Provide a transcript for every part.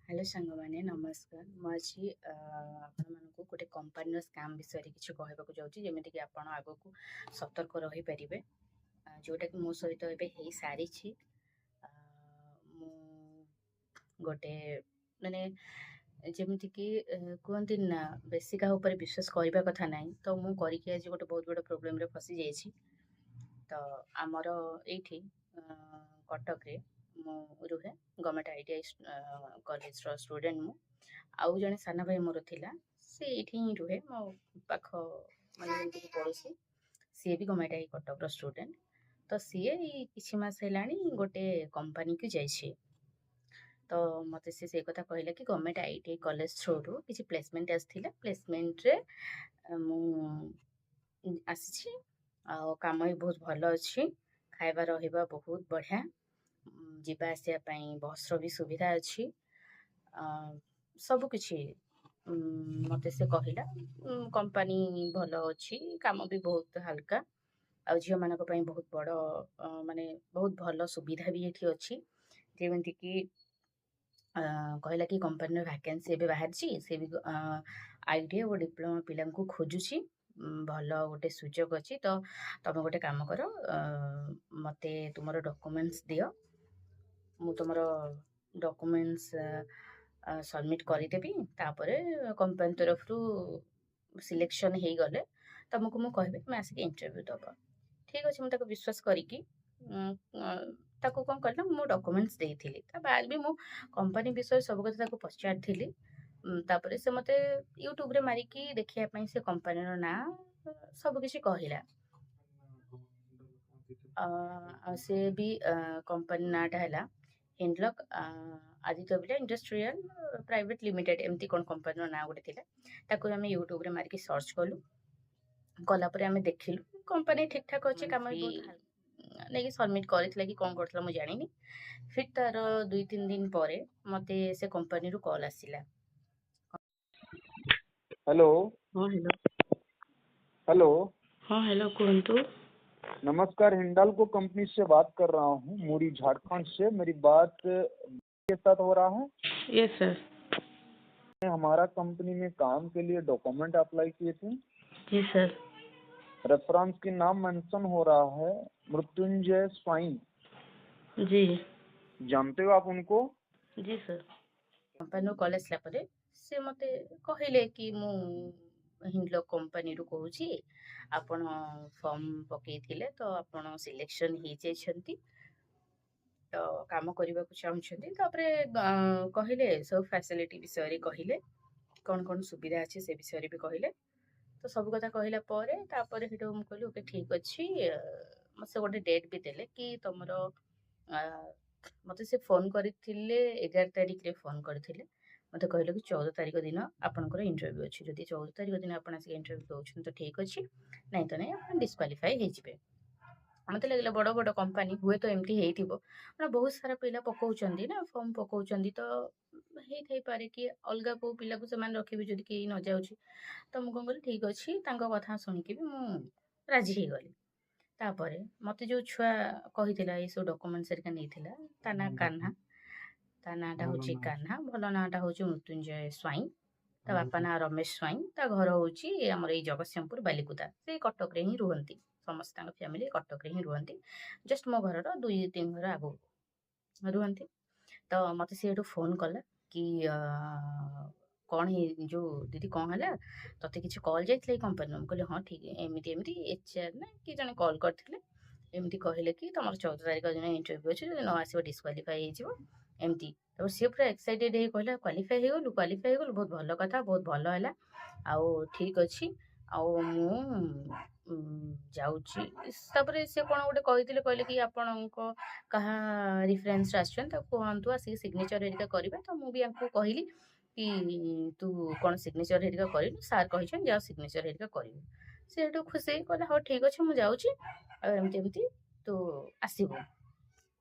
Hello सांग मैंने नमस्कार मुझे आपको गोटे कंपानी स्काम विषय किसी कहवाक जाऊँगी जमीक कि आप आग को सतर्क रही पारे जोटा कि मो सहित हो सारी गोटे माने जमीक कि कहते ना बेसी क्या विश्वास करने कथा ना तो मुझे करके आज गोटे बहुत बड़ प्रोब्लेम फसी जाइए तो आमर ये कटक मु रुहे गवर्नमेंट आईटीआई कॉलेज स्टूडेंट मु आउ जड़े सान भाई मोर थिला से ही रुहे मो पाख माने पड़ोसी सी भी गवर्नमेंट आई कटक स्टूडेंट तो सी किसी मास है गोटे कंपनी को जाइए तो मत से कथा कहला कि गवर्नमेंट आईटीआई कॉलेज थ्रू रू किसी प्लेसमेंट आसाला प्लेसमेंट रे मु आसी काम भी बहुत भल अच्छी खाଇବା ରହିବା बहुत बढ़िया ଯିବା ଆସିବା ପାଇଁ ବସ୍ର ବି ସୁବିଧା ଅଛି ସବୁକିଛି ମୋତେ ସେ କହିଲା କମ୍ପାନୀ ଭଲ ଅଛି କାମ ବି ବହୁତ ହାଲକା ଆଉ ଝିଅମାନଙ୍କ ପାଇଁ ବହୁତ ବଡ଼ ମାନେ ବହୁତ ଭଲ ସୁବିଧା ବି ଏଠି ଅଛି ଯେମିତିକି କହିଲା କି କମ୍ପାନୀର ଭ୍ୟାକେନ୍ସି ଏବେ ବାହାରିଛି ସେ ବି ଆଇଟିଆଇ ଓ ଡିପ୍ଲୋମା ପିଲାଙ୍କୁ ଖୋଜୁଛି ଭଲ ଗୋଟେ ସୁଯୋଗ ଅଛି ତ ତମେ ଗୋଟେ କାମ କର ମୋତେ ତୁମର ଡକୁମେଣ୍ଟସ୍ ଦିଅ ମୁଁ ତୁମର ଡକୁମେଣ୍ଟସ୍ सबमिट କରିଦେବି ତାପରେ कंपनी तरफରୁ सिलेक्शन ହେଇଗଲେ ତମକୁ ମୁଁ କହିବି ତୁମେ ଆସିକି ଇଣ୍ଟରଭ୍ୟୁ ଦେବ ଠିକ୍ ଅଛି ମୁଁ ତାକୁ ବିଶ୍ୱାସ କରିକି ତାକୁ କ'ଣ କଲି ନା ମୁଁ ଡକୁମେଣ୍ଟସ୍ ଦେଇଥିଲି ତା ବାଦ ବି ମୁଁ कंपनी ବିଷୟରେ ସବୁ କଥା ତାକୁ ପଚାରିଥିଲି ତାପରେ ସେ ମୋତେ ୟୁଟ୍ୟୁବରେ ମାରିକି ଦେଖିବା ପାଇଁ ସେ କମ୍ପାନୀର ନାଁ ସବୁକିଛି କହିଲା ସେ ବି कंपनी ନାଁଟା ହେଲା Hindalco Aditya Birla industrial private limited एमती कौन कंपनी ना गोटे थिला ताको आम यूट्यूब रे मारिकी सर्च कलु कलापर आम देखिलु कंपनी ठीक ठाक अच्छे कम भी नहीं सबमिट करथिला कि कौन करथिला मु जानिनी फिर तार 2-3 दिन पर मते से कंपनी रु कॉल आसिला हेलो हाँ हेलो हेलो हाँ हेलो कुंतु नमस्कार। हिंडाल्को कंपनी से बात कर रहा हूँ, मुरी झारखंड से। मेरी बात के साथ हो रहा है? Yes sir. हमारा कंपनी में काम के लिए डॉक्यूमेंट अप्लाई किए थे जी सर। रेफरेंस के नाम मेंशन हो रहा है मृत्युंजय स्वाइन। जी जानते हो आप उनको? जी सर। कंपनी कॉल आसला परे से मते कहले कि मु हिंडलक कंपनी रु कहूची आपण फॉर्म पकेइथिले तो आपण सिलेक्शन ही जाइछंती तो काम करबा को चाहुछंती तापरे कहले सब फैसिलिटी विषय रे कहले कौन कौन सुविधा अच्छे से विषय भी कहले तो सब कथा कहला परे तापरे हेटो हम कहली ओके ठीक अछि मसे गोटे डेट भी देले कि तमर मते से फोन करथिले 11 तारिख रे फोन करथिले मते कहले कि 14 तारिख दिन आपनकर इंटरव्यू अछि जदि 14 तारिख दिन आपन आसी इंटरव्यू दोछन तो ठीक अछि नहीं तो नहीं आपन डिस्क्वालीफाई हे जिवे मते लगले बड़ बड़ कंपनी हुए तो एमती हेइथिबो ना बहुत सारा पिला पकाउचंदी ना फॉर्म पकाउचंदी तो हेइ थाई पारे कि अलगा को पिला को समान रखिबे जदि केही न जाउची तो मु कोन कहली ठीक अछि तांको कथा सुनिके भी मु राजी हे गली तापरे मते जो छुआ कहिथिला ए सो डॉक्यूमेंट्स एरिका नेथिला ता ना कान्हा ता नाटा होची कान्हा भल नाटा होची मृत्युंजय स्वाइन ता बापा ना रमेश स्वाइन ता घर होची हमर ए जगतसिंहपुर बालिकुदा से कटक रे ही रुहंती समस्त फैमिली कटक रे ही रुहंती जस्ट मो घर 2-3 घर आगो रुहंती तो मते से फोन कला कि कौन जो दीदी कौन है तोते किसी कॉल जाइए कंपनी में कहले हाँ ठीक है एमती एमती एचआर ना कि जने कॉल करते एमती कहले कि तुम 14 तारिख दिन इंटरव्यू अच्छे न आसो डिस्क्वालीफाई होमती तो सी पूरा एक्साइटेड हो कहला क्वालीफाई हो गलु बहुत भल कथा बहुत भल है आउ ठीक अच्छी आउ जाऊँगी तापर से कौन गोटे कहते कहले कि आपण कहा रिफरेन्स कहतु आसिक सिग्नेचर हेरिका करेंगे तो मुझे आपको कहली कि तू कौन सिग्नेचर हेरिका कर सार कही जाओ सिग्नेचर हेरिका कर सी खुशी कहला हाँ ठीक अच्छे मुझे जाऊँगी एमती तू आसबू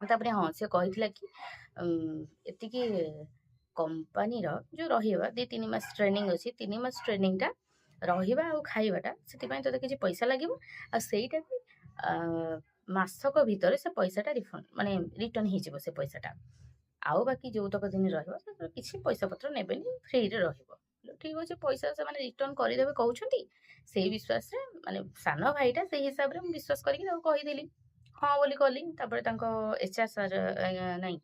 तापर हाँ सी कहला कि एतिकी कंपनी जो रहा 2-3 मास ट्रेनिंग अच्छी 3 मास ट्रेनिंगटा रहा आ खाइबाटा से तो किसी पैसा लगे आईटा भी मासक भितर से पैसाटा रिफंड माने रिटर्न हो से पैसाटा ଆଉ ବାକି ଯୋଉତକ ଦିନ ରହିବ ସେଥିରେ କିଛି ପଇସା ପତ୍ର ନେବେନି, ଫ୍ରିରେ ରହିବ। ଠିକ୍ ଅଛି, ପଇସା ସେମାନେ ରିଟର୍ନ କରିଦେବେ କହୁଛନ୍ତି। ସେଇ ବିଶ୍ୱାସରେ ମାନେ ସାନ ଭାଇଟା ସେଇ ହିସାବରେ ମୁଁ ବିଶ୍ୱାସ କରିକି ତାକୁ କହିଦେଲି। ହଁ ବୋଲି କଲି। ତାପରେ ତାଙ୍କ HR ସାର୍ ନାଇଁ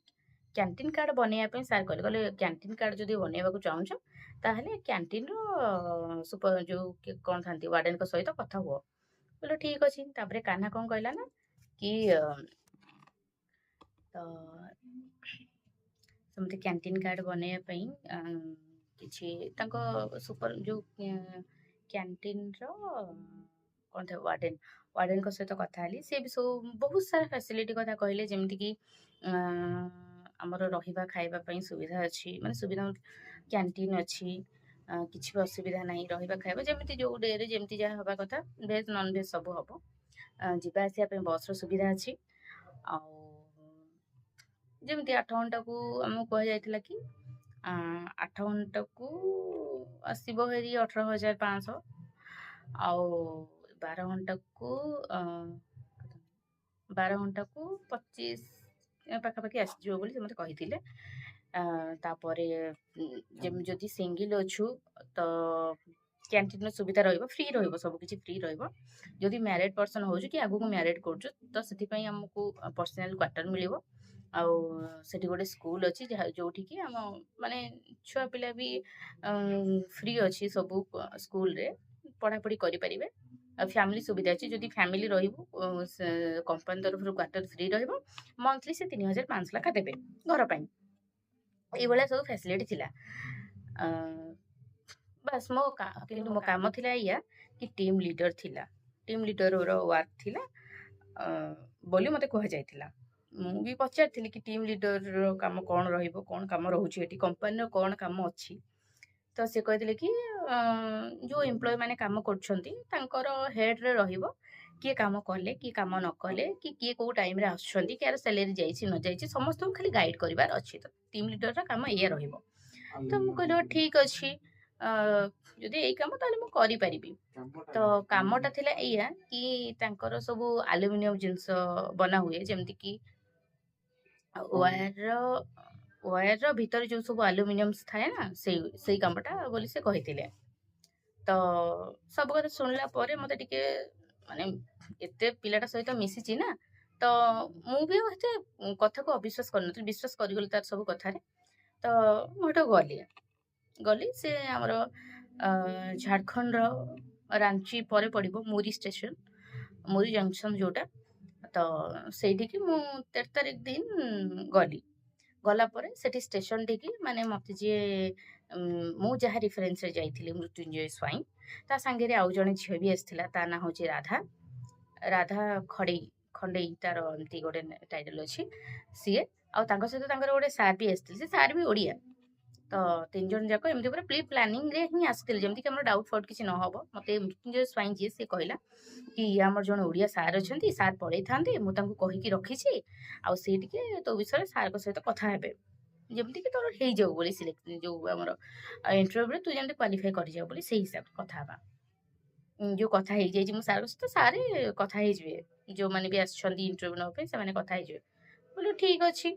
କ୍ୟାଣ୍ଟିନ୍ କାର୍ଡ଼ ବନେଇବା ପାଇଁ ସାର୍ କହିଲେ କ୍ୟାଣ୍ଟିନ୍ କାର୍ଡ଼ ଯଦି ବନେଇବାକୁ ଚାହୁଁଛ ତାହେଲେ କ୍ୟାଣ୍ଟିନ୍‌ର ଯୋଉ କ'ଣ ଥାନ୍ତି ୱାର୍ଡେନଙ୍କ ସହିତ କଥା ହୁଅ। କହିଲେ ଠିକ୍ ଅଛି। ତାପରେ କାହ୍ନା କ'ଣ କହିଲା ନା କି ତ ସେମିତି କ୍ୟାଣ୍ଟିନ୍ କାର୍ଡ଼ ବନେଇବା ପାଇଁ କିଛି ତାଙ୍କ ଯୋଉ କ୍ୟାଣ୍ଟିନ୍‌ର କ'ଣ ଥାଏ ୱାର୍ଡେନଙ୍କ ସହିତ କଥା ହେଲି। ସେ ବି ସବୁ ବହୁତ ସାରା ଫ୍ୟାସିଲିଟି କଥା କହିଲେ, ଯେମିତିକି ଆମର ରହିବା ଖାଇବା ପାଇଁ ସୁବିଧା ଅଛି, ମାନେ ସୁବିଧା କ୍ୟାଣ୍ଟିନ୍ ଅଛି, କିଛି ବି ଅସୁବିଧା ନାହିଁ। ରହିବା ଖାଇବା ଯେମିତି ଯୋଉ ଡେରେ ଯେମିତି ଯାହା ହେବା କଥା, ଭେଜ୍ ନନ୍‌ଭେଜ୍ ସବୁ ହବ। ଯିବା ଆସିବା ପାଇଁ ବସ୍‌ର ସୁବିଧା ଅଛି। ଆଉ ଯେମିତି 8 ଘଣ୍ଟାକୁ ଆମକୁ କୁହାଯାଇଥିଲା କି 8 ଘଣ୍ଟାକୁ ଆସିବ ହେରି 18,500 ଆଉ 12 ଘଣ୍ଟାକୁ 25 ପାଖାପାଖି ଆସିଯିବ ବୋଲି ସେ ମୋତେ କହିଥିଲେ। ତାପରେ ଯଦି ସିଙ୍ଗିଲ୍ ଅଛୁ ତ କ୍ୟାଣ୍ଟିନ୍‌ର ସୁବିଧା ରହିବ, ଫ୍ରି ରହିବ, ସବୁକିଛି ଫ୍ରି ରହିବ। ଯଦି ମ୍ୟାରେଡ୍ ପର୍ସନ୍ ହଉଛୁ କି ଆଗକୁ ମ୍ୟାରେଡ୍ କରୁଛୁ ତ ସେଥିପାଇଁ ଆମକୁ ପର୍ସନାଲ୍ କ୍ୱାର୍ଟର ମିଳିବ। ଆଉ ସେଠି ଗୋଟେ ସ୍କୁଲ୍ ଅଛି ଯୋଉଠିକି ଆମ ମାନେ ଛୁଆ ପିଲା ବି ଫ୍ରି ଅଛି ସବୁ ସ୍କୁଲ୍‌ରେ ପଢ଼ାପଢ଼ି କରିପାରିବେ। ଆଉ ଫ୍ୟାମିଲି ସୁବିଧା ଅଛି। ଯଦି ଫ୍ୟାମିଲି ରହିବୁ କମ୍ପାନୀ ତରଫରୁ କ୍ୱାର୍ଟର ଫ୍ରି ରହିବ। ମନ୍ଥଲି ସେ 3,500 ଲେଖା ଦେବେ ଘର ପାଇଁ। ଏଇଭଳିଆ ସବୁ ଫ୍ୟାସିଲିଟି ଥିଲା। ବାସ୍ କିନ୍ତୁ ମୋ କାମ ଥିଲା ଏଇଆ କି ଟିମ୍ ଲିଡର୍ ଥିଲା। ଟିମ୍ ଲିଡର୍‌ର ୱାର୍କ ଥିଲା ବୋଲି ମୋତେ କୁହାଯାଇଥିଲା। ମୁଁ ବି ପଚାରିଥିଲି କି ଟିମ୍ ଲିଡର୍‌ର କାମ କ'ଣ ରହିବ, କ'ଣ କାମ ରହୁଛି ଏଠି, କମ୍ପାନୀର କ'ଣ କାମ ଅଛି। ତ ସେ କହିଥିଲେ କି ଯୋଉ ଏମ୍ପ୍ଲୟି ମାନେ କାମ କରୁଛନ୍ତି ତାଙ୍କର ହେଡ୍‌ରେ ରହିବ କିଏ କାମ କଲେ, କିଏ କାମ ନ କଲେ, କି କିଏ କୋଉ ଟାଇମ୍‌ରେ ଆସୁଛନ୍ତି, କାହାର ସାଲାରୀ ଯାଇଛି ନ ଯାଇଛି, ସମସ୍ତଙ୍କୁ ଖାଲି ଗାଇଡ୍ କରିବାର ଅଛି। ତ ଟିମ୍ ଲିଡର୍‌ର କାମ ଏଇଆ ରହିବ। ତ ମୁଁ କହିଲି ଠିକ୍ ଅଛି, ଯଦି ଏଇ କାମ ତାହେଲେ ମୁଁ କରିପାରିବି। ତ କାମଟା ଥିଲା ଏଇଆ କି ତାଙ୍କର ସବୁ ଆଲୁମିନିୟମ ଜିନିଷ ବନା ହୁଏ, ଯେମିତିକି ୱାୟାରର ଭିତରେ ଯୋଉ ସବୁ ଆଲୁମିନିୟମ୍ସ ଥାଏ ନା, ସେଇ କାମଟା ବୋଲି ସେ କହିଥିଲେ। ତ ସବୁ କଥା ଶୁଣିଲା ପରେ ମୋତେ ଟିକେ ମାନେ ଏତେ ପିଲାଟା ସହିତ ମିଶିଛି ନା, ତ ମୁଁ ବି ଆଉ ଏତେ କଥାକୁ ଅବିଶ୍ୱାସ କରିନଥିଲି, ବିଶ୍ୱାସ କରିଗଲି ତାର ସବୁ କଥାରେ। ତ ମୁଁ ହେଠୁ ଗଲି। ସେ ଆମର ଝାଡ଼ଖଣ୍ଡର ରାଞ୍ଚି ପରେ ପଡ଼ିବ ମୁରି ଷ୍ଟେସନ୍, ମୁରି ଜଙ୍କ୍ସନ୍ ଯୋଉଟା। ତ ସେଇଠିକି ମୁଁ 13 ତାରିଖ ଦିନ ଗଲା ପରେ ସେଠି ଷ୍ଟେସନ୍ ଠିକି ମାନେ ମୋତେ ଯିଏ ମୁଁ ଯାହା ରିଫରେନ୍ସରେ ଯାଇଥିଲି ମୃତ୍ୟୁଞ୍ଜୟ ସ୍ୱାଇଁ, ତା ସାଙ୍ଗରେ ଆଉ ଜଣେ ଝିଅ ବି ଆସିଥିଲା। ତା ନାଁ ହେଉଛି ରାଧା ଖଣ୍ଡେଇ ତାର ଏମିତି ଗୋଟେ ଟାଇଟଲ୍ ଅଛି ସିଏ। ଆଉ ତାଙ୍କ ସହିତ ତାଙ୍କର ଗୋଟେ ସାର୍ ବି ଆସିଥିଲେ। ସେ ସାର୍ ବି ଓଡ଼ିଆ। ତ 3 ଜଣ ଯାକ ଏମିତି ପୁରା ପ୍ଲାନିଂରେ ହିଁ ଆସିଥିଲେ, ଯେମିତିକି ଆମର ଡାଉଟ୍ ଫାଉଟ୍ କିଛି ନ ହେବ। ମୋତେ ମୃତ୍ୟୁଞ୍ଜୟ ସ୍ୱାଇଁ ଯିଏ ସେ କହିଲା କି ଆମର ଜଣେ ଓଡ଼ିଆ ସାର୍ ଅଛନ୍ତି, ସାର୍ ପଳେଇଥାନ୍ତେ, ମୁଁ ତାଙ୍କୁ କହିକି ରଖିଛି, ଆଉ ସେ ଟିକେ ତୋ ବିଷୟରେ ସାର୍‌ଙ୍କ ସହିତ କଥା ହେବେ, ଯେମିତିକି ତୋର ହେଇଯାଉ ବୋଲି ଯୋଉ ଆମର ଇଣ୍ଟରଭ୍ୟୁରେ ତୁ ଯେମିତି କ୍ୱାଲିଫାଇ କରିଯାଉ ବୋଲି ସେଇ ହିସାବରେ କଥା ହେବା। ଯୋଉ କଥା ହେଇଯାଇଛି ମୁଁ ସାର୍‌ଙ୍କ ସହିତ, ସାର୍ କଥା ହେଇଯିବେ, ଯୋଉମାନେ ବି ଆସିଛନ୍ତି ଇଣ୍ଟରଭ୍ୟୁ ନେବା ପାଇଁ ସେମାନେ କଥା ହେଇଯିବେ। ବୋଲେ ଠିକ୍ ଅଛି।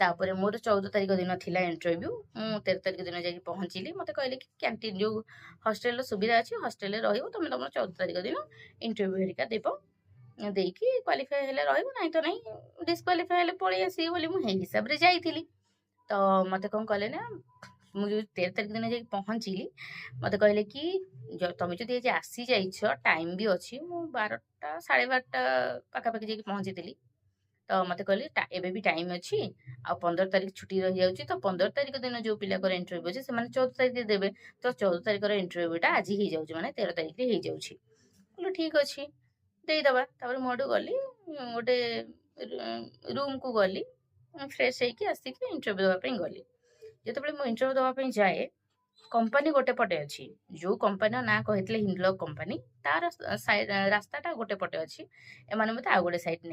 ତାପରେ ମୋର 14 ତାରିଖ ଦିନ ଥିଲା ଇଣ୍ଟରଭ୍ୟୁ। ମୁଁ 13 ତାରିଖ ଦିନ ଯାଇକି ପହଞ୍ଚିଲି। ମୋତେ କହିଲେ କି କ୍ୟାଣ୍ଟିନ୍ ଯୋଉ ହଷ୍ଟେଲ୍‌ର ସୁବିଧା ଅଛି, ହଷ୍ଟେଲ୍‌ରେ ରହିବ, ତମର 14 ତାରିଖ ଦିନ ଇଣ୍ଟରଭ୍ୟୁ ହେରିକା ଦେଇକି କ୍ୱାଲିଫାଇ ହେଲେ ରହିବ, ନାହିଁ ତ ନାହିଁ, ଡିସ୍‌କ୍ୱାଲିଫାଇ ହେଲେ ପଳେଇ ଆସିବି ବୋଲି ମୁଁ ସେଇ ହିସାବରେ ଯାଇଥିଲି। ତ ମୋତେ କ'ଣ କଲେ ନା, ମୁଁ ଯୋଉ 13 ତାରିଖ ଦିନ ଯାଇକି ପହଞ୍ଚିଲି, ମୋତେ କହିଲେ କି ତମେ ଯଦି ଆଜି ଆସିଯାଇଛ, ଟାଇମ୍ ବି ଅଛି। ମୁଁ 12ଟା 12:30 ପାଖାପାଖି ଯାଇକି ପହଞ୍ଚିଥିଲି। ତ ମୋତେ କହିଲେ ଏବେ ବି ଟାଇମ୍ ଅଛି, ଆଉ 15 ତାରିଖ ଛୁଟି ରହିଯାଉଛି, ତ 15 ତାରିଖ ଦିନ ଯୋଉ ପିଲାଙ୍କର ଇଣ୍ଟରଭ୍ୟୁ ଅଛି ସେମାନେ 14 ତାରିଖରେ ଦେବେ। ତ 14 ତାରିଖର ଇଣ୍ଟରଭ୍ୟୁଟା ଆଜି ହେଇଯାଉଛି, ମାନେ 13 ତାରିଖରେ ହେଇଯାଉଛି। କହିଲେ ଠିକ୍ ଅଛି, ଦେଇଦେବା। ତାପରେ ମୁଁ ହେଠୁ ଗଲି, ଗୋଟେ ରୁମ୍‌କୁ ଗଲି, ଫ୍ରେଶ୍ ହେଇକି ଆସିକି ଇଣ୍ଟରଭ୍ୟୁ ଦେବା ପାଇଁ ଗଲି। ଯେତେବେଳେ ମୁଁ ଇଣ୍ଟରଭ୍ୟୁ ଦେବା ପାଇଁ ଯାଏ, କମ୍ପାନୀ ଗୋଟେ ପଟେ ଅଛି। ଯୋଉ କମ୍ପାନୀର ନାଁ କହିଥିଲେ ହିଣ୍ଡଲକ୍ କମ୍ପାନୀ, ତାର ରାସ୍ତାଟା ଗୋଟେ ପଟେ ଅଛି। ଏମାନେ ମୋତେ ଆଉ ଗୋଟେ ସାଇଡ୍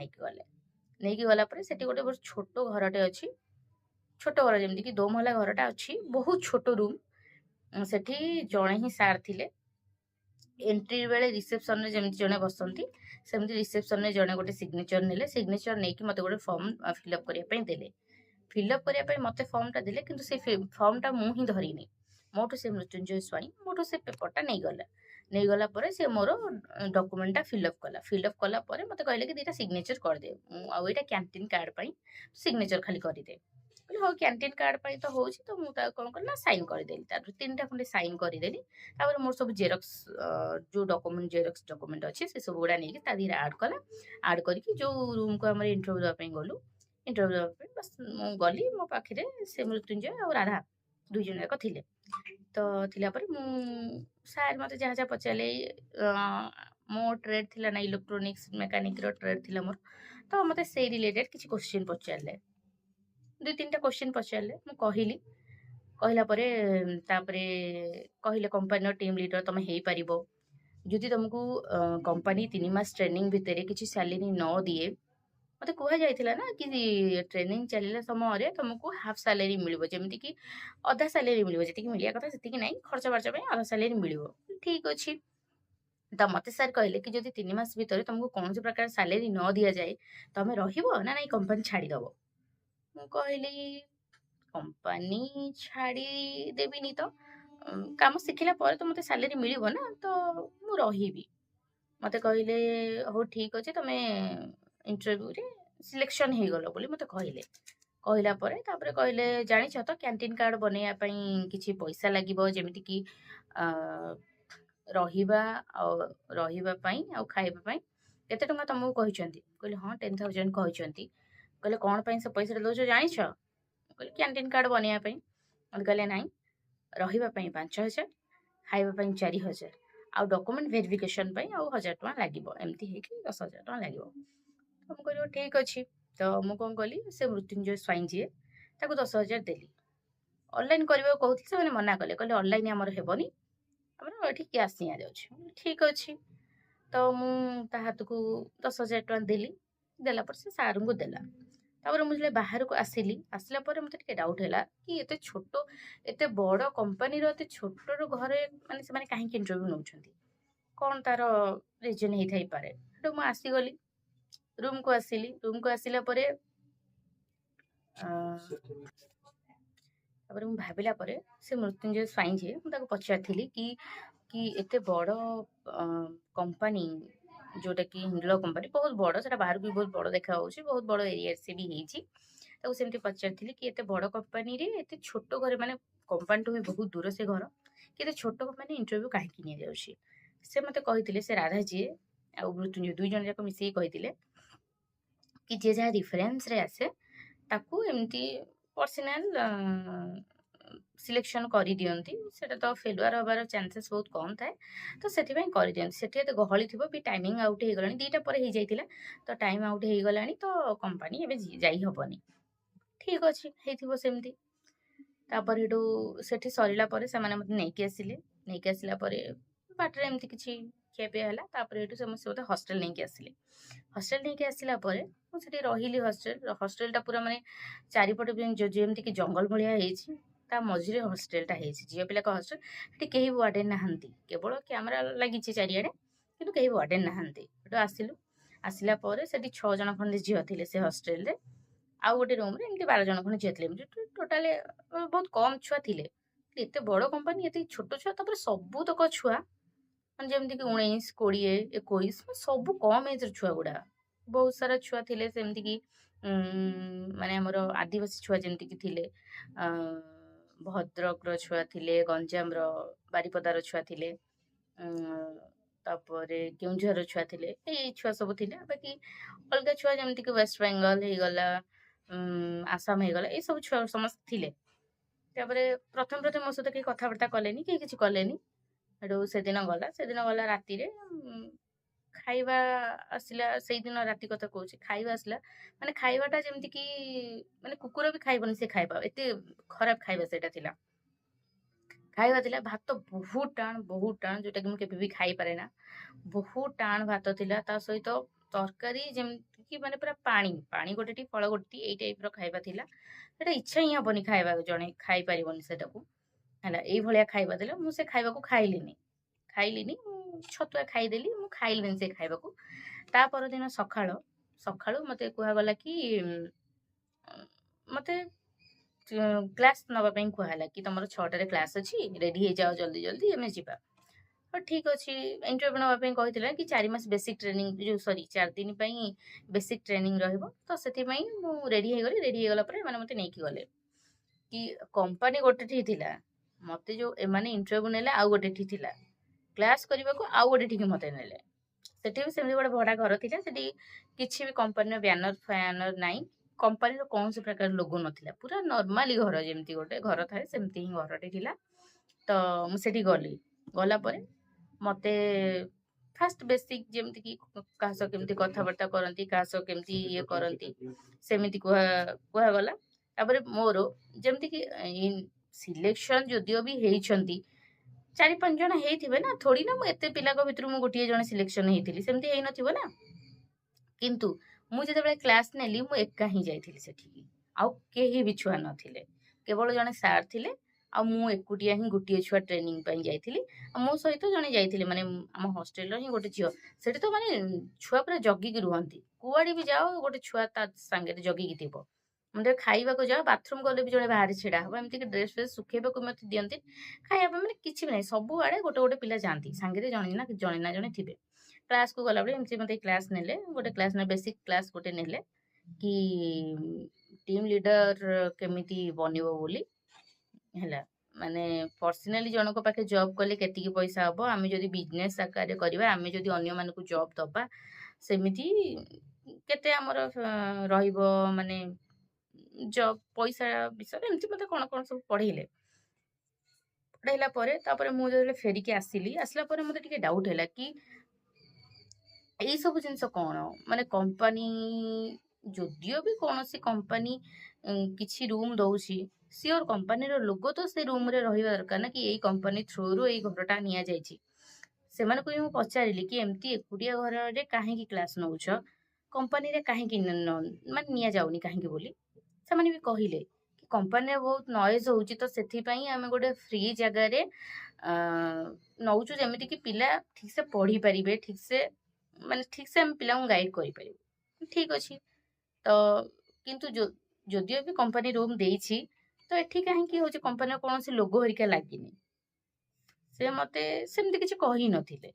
ନେଇକି ଗଲା ପରେ ସେଠି ଗୋଟେ ଛୋଟ ଘରଟେ ଅଛି। ଛୋଟ ଘର, ଯେମିତିକି 2 ମହଲା ଘରଟା ଅଛି, ବହୁତ ଛୋଟ ରୁମ୍। ସେଠି ଜଣେ ହିଁ ସାର୍ ଥିଲେ। ଏଣ୍ଟ୍ରି ବେଳେ ରିସେପ୍ସନ୍‌ରେ ଯେମିତି ଜଣେ ବସନ୍ତି, ସେମିତି ରିସେପ୍ସନ୍‌ରେ ଜଣେ ଗୋଟେ ସିଗ୍ନେଚର୍ ନେଲେ। ସିଗ୍ନେଚର୍ ନେଇକି ମୋତେ ଗୋଟେ ଫର୍ମ ଫିଲ୍ଅପ୍ କରିବା ପାଇଁ ଦେଲେ। फिलअप करने मते फॉर्मटा देले किंतु से फॉर्मटा मु ही धरिनी मोठू से मृत्युंजय स्वाई मोठू से पेपरटा नहीं गला परे से मोर डॉक्यूमेंटटा फिलअप कला परे मते कहले कि दीटा सिग्नेचर कर दे आ एटा कैंटीन कार्ड पई सिग्नेचर खाली कर दे कहले हो कैंटीन कार्ड पई तो होची तो मु ता कोन करना साइन कर देली तार तीनटा खंडे साइन कर देली तापर मोर सब जेरॉक्स जो डॉक्यूमेंट जेरॉक्स डॉक्यूमेंट अछि से सब गुडा नेकी ता धीरे ऐड करके जो रूम को हमर इंटरव्यू दवा पई गलु इंटरव्यू दवा पई बस मु गली मो पाखरे से मृत्युंजय और राधा दुई जन जाक थिले तो थिला पर मु सार मते जहा जहा पचाले मो ट्रेड थिला ना इलेक्ट्रोनिक्स मेकानिक रो ट्रेड थिला मोर तो मते से रिलेटेड किछि क्वेश्चन पचाले दुई तीन टा क्वेश्चन पचारे मु कहली कहला परे तापरे कहले कंपनी टीम लीडर तुम हो पारिबो जदि तुमको कंपनी 3 मास ट्रेनिंग भितर किसी सैलरी न दिए मते कह जाइथिला ना कि ट्रेनिंग चलिला समय तुमको हाफ सैलरी मिलिबो जेमति कि अधा सैलरी मिलिबो जति कि मिलिया कथा सेति कि नै खर्च बार्च पे अधा सैलरी मिलिबो ठीक अछि त मते सर कहले कि जदि 3 मास भितर तुमको कौन से प्रकार सैलरी न दिया जाए तमे रहिबो ना नै कंपनी छाड़ी दबो मु कहली कंपनी छाड़ी देबिनी तो काम शिखिला पर तो मते सैलरी मिलिबो ना तो मु रहिबी मते कहले हो ठीक अछि तमे इंटरव्यू रे सिलेक्शन हे गलो बोली मते कहले कहला परे तापरे कहले जानि छ तो कैंटीन कार्ड बनेया पई किछि पैसा लागिबो जेमिति कि रहिबा पई आ खाइबा पई केते टंका तुमको कहिसंती कहले हां 10000 कहिसंती कहले कोन पई से पैसा दोछ जानि छ कहले कैंटीन कार्ड बनेया पई मते कहले नाही रहिबा पई 5000 खाइबा पई 4000 आ डॉक्यूमेंट वेरिफिकेशन पई आ 1000 टका लागिबो एमती हे कि 10000 टका लागिबो तो मु कहली ठीक अछि तो मु कोन कहली से मृत्युंजय स्वाई जी ताको 10000 देली ऑनलाइन करबो कहउथि से माने मना कले कहले ऑनलाइन हमर हेबनी हमर एठी कैश निया जाउछ ठीक अछि तो मु ता हाथ को 10000 टका देली देला पर से सार को देला तापर मुझे बाहर को आसिली आसला पर मते टिके डाउट हैला कि एते छोटो एते बड़ कंपनी रो एते छोटो रो घरे माने से माने काहे कि इंटरव्यू नउछंती कोन तारो रीजन हे थाई पारे तो मु आसी गली रूम को आसिला परे तापर मु भाबिला परे से मृत्युंजय स्वाई जे मु ताको पचारथिली कि एते बड़ कंपनी जोटा कि हिंडलो कंपनी बहुत बड़ सेटा बाहर भी बहुत बड़ देखा होउची बहुत बड़ एरिया से भी हेची ताको सेमती पचारथिली कि एते बड़ कंपनी रे एते छोटो घरे माने कंपनी तो भी बहुत दूर से घर कि एते छोटो कंपनी इंटरव्यू काहे कि निया जाउची से मते कहिथिले से राधा जी आ मृत्युंजय दुई जन जाक मिसी कहिथिले कि जे जहा रेफरेंस रे आसे ताकू एमती पर्सनल सिलेक्शन करी दियंती सेटा तो फेलुआर होबार चांसेस बहुत कम थाए तो सेठी पई करी दियंती सेठी एते गहली थिबो भी टाइमिंग आउट हे गलानी दीटा पर हे जाइतिला तो टाइम आउट हे गलानी तो कंपनी एबे जाई हबनी ठीक अछि हेथिबो सेमती तापर हेडू सेठी सरिला परे से माने मते नेकी आसिला परे बाटरे एमती किछि खेपे हला तापर हेडू से हॉस्टल नेकी आसिला परे मु सेठी रहिली हॉस्टलटा पूरा माने चारिपटे जेमती कि जंगल भलिया हेछि ता मझिरे हॉस्टलटा हेछि जियो पिला का हॉस्टल हेठी केही वार्डन नाहंती केवल कैमरा लागिछि चारियाडे किंतु केही वार्डन नाहंती हेटु आसिला परे सेठी 6 जण खंडे जियो थिले से हॉस्टल रे आ गोटे रूम रे एमती 12 जण खंडे जियो थिले टोटल बहुत कम छुआ थिले एते बड़ कंपनी एते छोट छुआ तापर सबु तक छुआ माने जेमती कि 19 20 21 सबु कम एज र छुआ गुडा बहुत सारा छुआ थिले सेमती कि माने हमर आदिवासी छुआ जेमती कि थिले भद्रक रो छुआ थिले गंजाम रो बारिपदार छुआ थिले तापरे केउझर छुआ थिले ए छुआ सब थिले बाकी अलगा छुआ जेमती कि वेस्ट बेंगल हे गला आसाम हे गला ए सब छुआ समस्त थिले तापरे प्रथम मो सहित के कथाबार्ता कलेनी कि किछि कलेनी हेडू से दिन गला राती रे खाइबा आसिला सेई दिन राती कथा कहूची खाइबा आसिला माने खाइबाटा जेमती कि माने कुकुर भी खाइबनी से खाइबा एते खराब खाइबा सेटा थिला खाइबा थिला भात बहुत टाण जोटा कि मु केबे भी खाइ पारे ना बहुत टाण भात थिला ता सहित तरकारी जेमती कि माने पूरा पानी गोटेटी फळ गोटेटी एई टाइप रो खाइबा थिला सेटा इच्छा ही हबनी खाइबा जणे खाइ पारिबनी सेटाकू हला एई भलिया खाइबा थिला मु से खाइबा को खाइलिनी छतुआ खाइदेली मु खाइलिनी से खाइबा को ता पर दिन सखाळो मते कुहा गला कि मते କ୍ଲାସ୍ ନେବା ପାଇଁ କୁହାହେଲା କି ତମର 6ଟାରେ କ୍ଲାସ୍ ଅଛି, ରେଡ଼ି ହେଇଯାଅ ଜଲ୍ଦି ଜଲ୍ଦି ଆମେ ଯିବା। ହଉ ଠିକ୍ ଅଛି, ଇଣ୍ଟରଭ୍ୟୁ ନେବା ପାଇଁ କହିଥିଲା କି 4 ମାସ ବେସିକ୍ ଟ୍ରେନିଂ, ଯେଉଁ ସରି 4 ଦିନ ପାଇଁ ବେସିକ୍ ଟ୍ରେନିଂ ରହିବ। ତ ସେଥିପାଇଁ ମୁଁ ରେଡ଼ି ହେଇଗଲି। ରେଡ଼ି ହେଇଗଲା ପରେ ଏମାନେ ମୋତେ ନେଇକି ଗଲେ କି କମ୍ପାନୀ ଗୋଟେଠି ଥିଲା, ମୋତେ ଯେଉଁ ଏମାନେ ଇଣ୍ଟରଭ୍ୟୁ ନେଲେ ଆଉ ଗୋଟେଠି ଥିଲା, କ୍ଲାସ୍ କରିବାକୁ ଆଉ ଗୋଟେଠିକି ମୋତେ ନେଲେ। ସେଠି ବି ସେମିତି ଗୋଟେ ଭଡ଼ା ଘର ଥିଲା। ସେଠି କିଛି ବି କମ୍ପାନୀର ବ୍ୟାନର ଫ୍ୟାନର ନାହିଁ, କମ୍ପାନୀର କୌଣସି ପ୍ରକାର ଲୋଗୋ ନଥିଲା, ପୁରା ନର୍ମାଲି ଘର ଯେମିତି ଗୋଟେ ଘର ଥାଏ ସେମିତି ହିଁ ଘରଟେ ଥିଲା। ତ ମୁଁ ସେଠି ଗଲି। ଗଲା ପରେ ମୋତେ ଫାଷ୍ଟ ବେସିକ୍ ଯେମିତିକି କାହା ସହ କେମିତି କଥାବାର୍ତ୍ତା କରନ୍ତି, କାହା ସହ କେମିତି ଇଏ କରନ୍ତି, ସେମିତି କୁହାଗଲା। ତାପରେ ମୋର ଯେମିତିକି ସିଲେକ୍ସନ୍ ଯଦିଓ ବି ହେଇଛନ୍ତି 4-5 ଜଣ ହେଇଥିବେ ନା, ଥୋଡ଼ି ନା ମୁଁ ଏତେ ପିଲାଙ୍କ ଭିତରୁ ମୁଁ ଗୋଟିଏ ଜଣ ସିଲେକ୍ସନ୍ ହେଇଥିଲି, ସେମିତି ହେଇନଥିବ ନା। କିନ୍ତୁ ମୁଁ ଯେତେବେଳେ କ୍ଲାସ୍ ନେଲି ମୁଁ ଏକା ହିଁ ଯାଇଥିଲି ସେଠିକି, ଆଉ କେହି ବି ଛୁଆ ନଥିଲେ, କେବଳ ଜଣେ ସାର୍ ଥିଲେ ଆଉ ମୁଁ ଏକୁଟିଆ ହିଁ ଗୋଟିଏ ଛୁଆ ଟ୍ରେନିଂ ପାଇଁ ଯାଇଥିଲି। ଆଉ ମୋ ସହିତ ଜଣେ ଯାଇଥିଲେ, ମାନେ ଆମ ହଷ୍ଟେଲର ହିଁ ଗୋଟେ ଝିଅ। ସେଠି ତ ମାନେ ଛୁଆ ପୁରା ଜଗିକି ରୁହନ୍ତି, କୁଆଡ଼େ ବି ଯାଅ ଗୋଟେ ଛୁଆ ତା ସାଙ୍ଗରେ ଜଗିକି ଥିବ। ମାନେ ଖାଇବାକୁ ଯାଅ, ବାଥରୁମ୍ ଗଲେ ବି ଜଣେ ବାହାରେ ଛିଡ଼ା ହବ, ଏମିତିକି ଡ୍ରେସ୍ ଫ୍ରେସ୍ ଶୁଖେଇବାକୁ ମୋତେ ଦିଅନ୍ତି, ଖାଇବା ପାଇଁ ମାନେ କିଛି ବି ନାହିଁ, ସବୁଆଡ଼େ ଗୋଟେ ଗୋଟେ ପିଲା ଯାଆନ୍ତି, ସାଙ୍ଗରେ ଜଣେ ନା ଜଣେ ଥିବେ। କ୍ଲାସ୍‌କୁ ଗଲାବେଳେ ଏମିତି ମୋତେ କ୍ଲାସ୍ ନେଲେ, ଗୋଟେ କ୍ଲାସ୍ ବେସିକ୍ କ୍ଲାସ୍ ଗୋଟେ ନେଲେ କି ଟିମ୍ ଲିଡର କେମିତି ବନିବ ବୋଲି ହେଲା। ମାନେ ପର୍ସନାଲି ଜଣଙ୍କ ପାଖେ ଜବ୍ କଲେ କେତିକି ପଇସା ହବ, ଆମେ ଯଦି ବିଜନେସ୍ ଆକାରରେ କରିବା, ଆମେ ଯଦି ଅନ୍ୟମାନଙ୍କୁ ଜବ୍ ଦବା, ସେମିତି କେତେ ଆମର ରହିବ, ମାନେ ଜବ୍ ପଇସା ବିଷୟରେ ଏମିତି ମୋତେ କଣ କଣ ସବୁ ପଢ଼େଇଲେ। ପଢ଼େଇଲା ପରେ ତାପରେ ମୁଁ ଯେତେବେଳେ ଫେରିକି ଆସିଲା ପରେ ମୋତେ ଟିକେ ଡାଉଟ୍ ହେଲା କି ଏଇ ସବୁ ଜିନିଷ କଣ, ମାନେ କମ୍ପାନୀ ଯଦିଓ ବି କୌଣସି କମ୍ପାନୀ କିଛି ରୁମ୍ ଦଉଛି, ସିଓର କମ୍ପାନୀର ଲୋଗୋ ତ ସେ ରୁମ୍‌ରେ ରହିବା ଦରକାର ନା, କି ଏଇ କମ୍ପାନୀ ଥ୍ରୁରୁ ଏଇ ଘରଟା ନିଆଯାଇଛି। ସେମାନଙ୍କୁ ବି ମୁଁ ପଚାରିଲି କି ଏମିତି ଏକୁଟିଆ ଘରରେ କାହିଁକି କ୍ଲାସ୍ ନେଉଛ, କମ୍ପାନୀରେ କାହିଁକି ମାନେ ନିଆଯାଉନି କାହିଁକି ବୋଲି। ସେମାନେ ବି କହିଲେ କି କମ୍ପାନୀରେ ବହୁତ ନଏଜ୍ ହେଉଛି, ତ ସେଥିପାଇଁ ଆମେ ଗୋଟେ ଫ୍ରି ଜାଗାରେ ନେଉଛୁ, ଯେମିତିକି ପିଲା ଠିକ୍‌ସେ ପଢ଼ିପାରିବେ, ଠିକ୍‌ସେ ଆମେ ପିଲାଙ୍କୁ ଗାଇଡ୍ କରିପାରିବୁ। ଠିକ୍ ଅଛି। ତ କିନ୍ତୁ ଯଦିଓ ବି କମ୍ପାନୀ ରୁମ୍ ଦେଇଛି, ତ ଏଠି କାହିଁକି ହେଉଛି କମ୍ପାନୀର କୌଣସି ଲୋଗୋ ହେରିକା ଲାଗିନି। ସେ ମୋତେ ସେମିତି କିଛି କହିନଥିଲେ,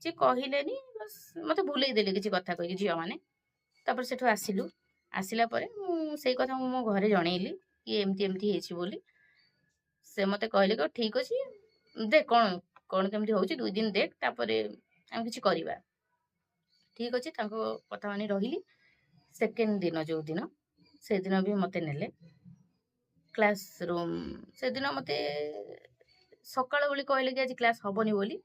ସେ କହିଲେନି, ବାସ୍ ମୋତେ ଭୁଲେଇ ଦେଲେ କିଛି କଥା କହିକି ଝିଅମାନେ। ତାପରେ ସେଠୁ ଆସିଲା ପରେ ମୁଁ ସେଇ କଥା ମୁଁ ମୋ ଘରେ ଜଣେଇଲି କି ଏମିତି ଏମିତି ହେଇଛି ବୋଲି। ସେ ମୋତେ କହିଲେ କି ଠିକ୍ ଅଛି, ଦେଖ କ'ଣ କେମିତି ହେଉଛି, 2 ଦିନ ଦେଖ, ତାପରେ ଆମେ କିଛି କରିବା। ଠିକ୍ ଅଛି, ତାଙ୍କ କଥା ମାନି ରହିଲି। ସେକେଣ୍ଡ ଦିନ ଯେଉଁଦିନ, ସେଦିନ ବି ମୋତେ ନେଲେ କ୍ଲାସ୍ ରୁମ୍। ସେଦିନ ମୋତେ ସକାଳ ବୋଲି କହିଲେ କି ଆଜି କ୍ଲାସ୍ ହେବନି ବୋଲି।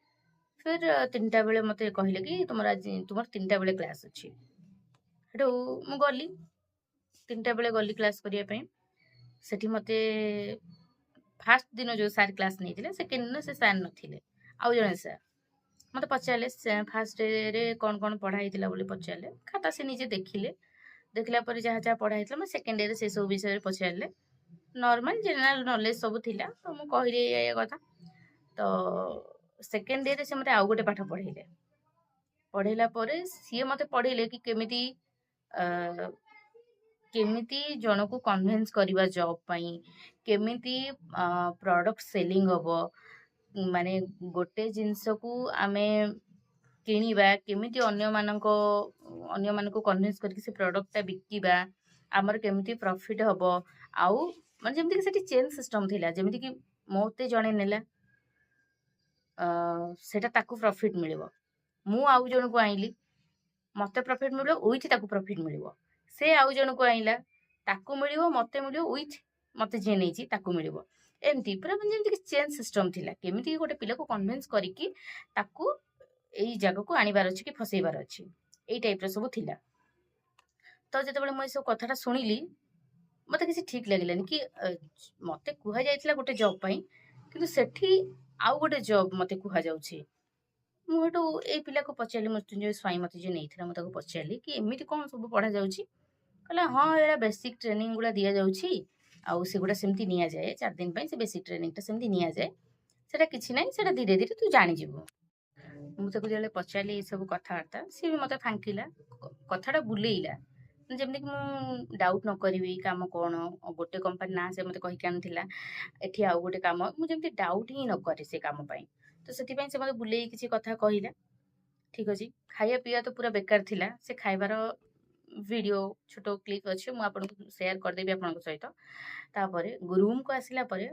ଫିର୍ 3ଟା ବେଳେ ମୋତେ କହିଲେ କି ତୁମର 3ଟା ବେଳେ କ୍ଲାସ୍ ଅଛି। ସେଠୁ ମୁଁ ଗଲି, 3ଟା ବେଳେ ଗଲି କ୍ଲାସ୍ କରିବା ପାଇଁ। ସେଠି ମୋତେ ଫାଷ୍ଟ ଦିନ ଯେଉଁ ସାର୍ କ୍ଲାସ୍ ନେଇଥିଲେ, ସେକେଣ୍ଡ ଦିନ ସେ ସାର୍ ନଥିଲେ, ଆଉ ଜଣେ ସାର୍ ମୋତେ ପଚାରିଲେ ଫାଷ୍ଟରେ କ'ଣ କ'ଣ ପଢ଼ା ହେଇଥିଲା ବୋଲି ପଚାରିଲେ। ଖାତା ସେ ନିଜେ ଦେଖିଲା ପରେ ଯାହା ଯାହା ପଢ଼ା ହେଇଥିଲା, ମୁଁ ସେକେଣ୍ଡ ଡେରେ ସେସବୁ ବିଷୟରେ ପଚାରିଲେ। ନର୍ମାଲ ଜେନେରାଲ ନଲେଜ ସବୁ ଥିଲା, ତ ମୁଁ କହିଲି ଏଇଆ କଥା। ତ ସେକେଣ୍ଡ ଡେରେ ସେ ମୋତେ ଆଉ ଗୋଟେ ପାଠ ପଢ଼େଇଲା ପରେ ସିଏ ମୋତେ ପଢ଼େଇଲେ କି କେମିତି ଜଣକୁ କନଭିନ୍ସ କରିବା ଜବ୍ ପାଇଁ, କେମିତି ପ୍ରଡକ୍ଟ ସେଲିଂ ହବ, ମାନେ ଗୋଟେ ଜିନିଷକୁ ଆମେ କିଣିବା, କେମିତି ଅନ୍ୟମାନଙ୍କୁ କନଭିନ୍ସ କରିକି ସେ ପ୍ରଡକ୍ଟଟା ବିକିବା, ଆମର କେମିତି ପ୍ରଫିଟ୍ ହବ। ଆଉ ମାନେ ଯେମିତିକି ସେଠି ଚେନ୍ ସିଷ୍ଟମ୍ ଥିଲା, ଯେମିତିକି ମୋତେ ଜଣେ ନେଲା, ସେଇଟା ତାକୁ ପ୍ରଫିଟ୍ ମିଳିବ, ମୁଁ ଆଉ ଜଣକୁ ଆଣିଲି, ମୋତେ ପ୍ରଫିଟ୍ ମିଳିବ, ୱିଥ୍ ତାକୁ ପ୍ରଫିଟ୍ ମିଳିବ। ସେ ଆଉ ଜଣକୁ ଆଣିଲା, ତାକୁ ମିଳିବ, ମୋତେ ମିଳିବ, ୱିଥ୍ ମୋତେ ଯିଏ ନେଇଛି ତାକୁ ମିଳିବ। ଏମିତି ପୁରା ମାନେ ଯେମିତିକି ଚେନ୍ ସିଷ୍ଟମ୍ ଥିଲା, କେମିତି ଗୋଟେ ପିଲାକୁ କନଭିନ୍ସ କରିକି ତାକୁ ଏଇ ଜାଗାକୁ ଆଣିବାର ଅଛି କି ଫସେଇବାର ଅଛି, ଏଇ ଟାଇପ୍ର ସବୁ ଥିଲା। ତ ଯେତେବେଳେ ମୁଁ ଏସବୁ କଥାଟା ଶୁଣିଲି, ମୋତେ କିଛି ଠିକ୍ ଲାଗିଲାନି କି ମୋତେ କୁହାଯାଇଥିଲା ଗୋଟେ ଜବ୍ ପାଇଁ, କିନ୍ତୁ ସେଠି ଆଉ ଗୋଟେ ଜବ୍ ମୋତେ କୁହାଯାଉଛି। ମୁଁ ହେଠୁ ଏଇ ପିଲାକୁ ପଚାରିଲି, ମୃତ୍ୟୁଞ୍ଜୟ ସ୍ୱାଇଁ ମୋତେ ଯିଏ ନେଇଥିଲା, ମୁଁ ତାକୁ ପଚାରିଲି କି ଏମିତି କ'ଣ ସବୁ ପଢ଼ାଯାଉଛି। କହିଲା ହଁ, ଏଇଟା ବେସିକ୍ ଟ୍ରେନିଂ ଗୁଡ଼ା ଦିଆଯାଉଛି, ଆଉ ସେଗୁଡ଼ା ସେମିତି ନିଆଯାଏ 4 ଦିନ ପାଇଁ, ସେ ବେସିକ୍ ଟ୍ରେନିଂଟା ସେମିତି ନିଆଯାଏ, ସେଇଟା କିଛି ନାହିଁ, ସେଇଟା ଧୀରେ ଧୀରେ ତୁ ଜାଣିଯିବୁ। ମୁଁ ତାକୁ ଯେତେବେଳେ ପଚାରିଲି ଏସବୁ କଥାବାର୍ତ୍ତା, ସିଏ ବି ମୋତେ ଫାଙ୍କିଲା, କଥାଟା ବୁଲେଇଲା ଯେମିତିକି ମୁଁ ଡାଉଟ୍ ନ କରିବି କାମ କ'ଣ, ଗୋଟେ କମ୍ପାନୀ ନାଁ ସେ ମୋତେ କହିକି ଆଣିଥିଲା, ଏଠି ଆଉ ଗୋଟେ କାମ, ମୁଁ ଯେମିତି ଡାଉଟ୍ ହିଁ ନ କରେ ସେ କାମ ପାଇଁ। ତ ସେଥିପାଇଁ ସେ ମୋତେ ବୁଲେଇକି କିଛି କଥା କହିଲା। ଠିକ୍ ଅଛି। ଖାଇବା ପିଇବା ତ ପୁରା ବେକାର ଥିଲା। ସେ ଖାଇବାର ଭିଡ଼ିଓ ଛୋଟ କ୍ଲିପ୍ ଅଛି, ମୁଁ ଆପଣଙ୍କୁ ସେୟାର କରିଦେବି ଆପଣଙ୍କ ସହିତ। ତାପରେ ରୁମ୍‌କୁ ଆସିଲା ପରେ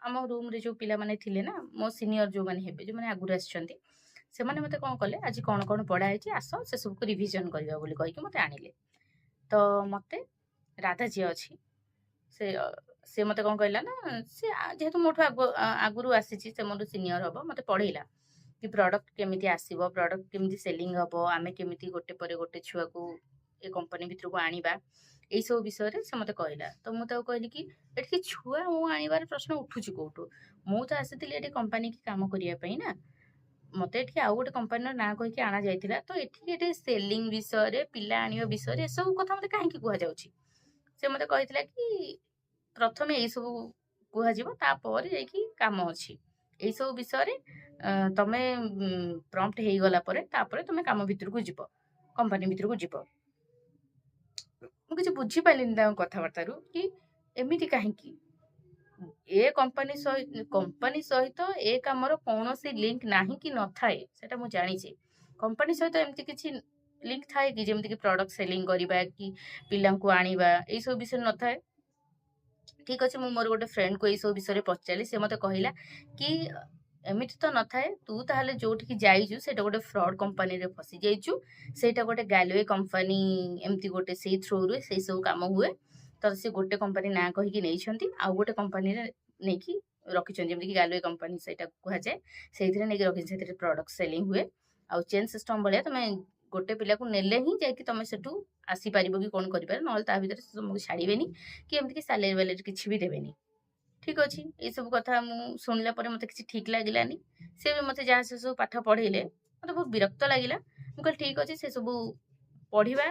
ଆମ ରୁମ୍‌ରେ ଯୋଉ ପିଲାମାନେ ଥିଲେ ନା, ମୋ ସିନିୟର ଯୋଉମାନେ ହେବେ, ଯୋଉମାନେ ଆଗରୁ ଆସିଛନ୍ତି, ସେମାନେ ମୋତେ କ'ଣ କଲେ, ଆଜି କ'ଣ କ'ଣ ପଢ଼ା ହେଇଛି ଆସ ସେସବୁକୁ ରିଭିଜନ୍ କରିବା ବୋଲି କହିକି ମୋତେ ଆଣିଲେ। ତ ମୋତେ ରାଧା ଯିଏ ଅଛି, ସେ ସେ ମୋତେ କ'ଣ କହିଲା ନା, ସେ ଯେହେତୁ ମୋଠୁ ଆଗରୁ ଆସିଛି, ସେ ମୋଠୁ ସିନିୟର ହବ, ମୋତେ ପଢ଼େଇଲା କି ପ୍ରଡକ୍ଟ କେମିତି ଆସିବ, ପ୍ରଡକ୍ଟ କେମିତି ସେଲିଂ ହବ, ଆମେ କେମିତି ଗୋଟେ ପରେ ଗୋଟେ ଛୁଆକୁ ଏ କମ୍ପାନୀ ଭିତରକୁ ଆଣିବା, ଏଇସବୁ ବିଷୟରେ ସେ ମୋତେ କହିଲା। ତ ମୁଁ ତାକୁ କହିଲି କି ଏଠି ଛୁଆ ମୁଁ ଆଣିବାର ପ୍ରଶ୍ନ ଉଠୁଛି କୋଉଠୁ? ମୁଁ ତ ଆସିଥିଲି ଏଠି କମ୍ପାନୀକି କାମ କରିବା ପାଇଁ ନା। ମୋତେ ଏଠି ଆଉ ଗୋଟେ କମ୍ପାନୀର ନାଁ କହିକି ଅଣାଯାଇଥିଲା। ତ ଏଠି ସେଲିଂ ବିଷୟରେ, ପିଲା ଆଣିବା ବିଷୟରେ ଏସବୁ କଥା ମୋତେ କାହିଁକି କୁହାଯାଉଛି? ସେ ମୋତେ କହିଥିଲା କି ପ୍ରଥମେ ଏଇସବୁ କୁହାଯିବ, ତାପରେ ଯାଇକି କାମ ଅଛି। ଏଇସବୁ ବିଷୟରେ ତମେ ପ୍ରମ୍ପ୍ଟ ହେଇଗଲା ପରେ ତାପରେ ତମେ କାମ ଭିତରକୁ ଯିବ, କମ୍ପାନୀ ଭିତରକୁ ଯିବ। ମୁଁ କିଛି ବୁଝିପାରିଲିନି ତାଙ୍କ କଥାବାର୍ତ୍ତାରୁ କି ଏମିତି କାହିଁକି? ଏ କମ୍ପାନୀ ସହିତ ଏ କାମର କୌଣସି ଲିଙ୍କ ନାହିଁ କି ନଥାଏ, ସେଟା ମୁଁ ଜାଣିଛି। କମ୍ପାନୀ ସହିତ ଏମିତି କିଛି ଲିଙ୍କ ଥାଏ କି ଯେମିତିକି ପ୍ରଡକ୍ଟ ସେଲିଂ କରିବା କି ପିଲାଙ୍କୁ ଆଣିବା, ଏଇସବୁ ବିଷୟରେ ନଥାଏ। ଠିକ୍ ଅଛି, ମୁଁ ମୋର ଗୋଟେ ଫ୍ରେଣ୍ଡକୁ ଏଇସବୁ ବିଷୟରେ ପଚାରିଲି। ସେ ମୋତେ କହିଲା କି ଏମିତି ତ ନଥାଏ, ତୁ ତାହେଲେ ଯୋଉଠିକି ଯାଇଛୁ ସେଇଟା ଗୋଟେ ଫ୍ରଡ୍ କମ୍ପାନୀରେ ଫସି ଯାଇଛୁ। ସେଇଟା ଗୋଟେ ଗାଲୱେ କମ୍ପାନୀ, ଏମିତି ଗୋଟେ ସେଇ ଥ୍ରୋରେ ସେଇ ସବୁ କାମ ହୁଏ। ତ ସେ ଗୋଟେ କମ୍ପାନୀ ନାଁ କହିକି ନେଇଛନ୍ତି, ଆଉ ଗୋଟେ କମ୍ପାନୀରେ ନେଇକି ରଖିଛନ୍ତି, ଯେମିତିକି ଗାଲୱେ କମ୍ପାନୀ ସେଇଟା କୁହାଯାଏ। ସେଇଥିରେ ନେଇକି ରଖିଛନ୍ତି, ସେଥିରେ ପ୍ରଡକ୍ଟ ସେଲିଂ ହୁଏ। ଆଉ ଚେନ୍ ସିଷ୍ଟମ ଭଳିଆ ତମେ ଗୋଟେ ପିଲାକୁ ନେଲେ ହିଁ ଯାଇକି ତମେ ସେଠୁ ଆସିପାରିବ କି କ'ଣ କରିପାରିବ, ନହେଲେ ତା ଭିତରେ ସେ ତମକୁ ଛାଡ଼ିବେନି କି ଏମିତିକି ସାଲେରୀ ବାଲେରୀ କିଛି ବି ଦେବେନି। ଠିକ୍ ଅଛି, ଏଇସବୁ କଥା ମୁଁ ଶୁଣିଲା ପରେ ମୋତେ କିଛି ଠିକ୍ ଲାଗିଲାନି। ସେ ବି ମୋତେ ଯାହା ସେ ସବୁ ପାଠ ପଢ଼େଇଲେ ମୋତେ ବହୁତ ବିରକ୍ତ ଲାଗିଲା। ମୁଁ କହିଲି ଠିକ୍ ଅଛି, ସେସବୁ ପଢ଼ିବା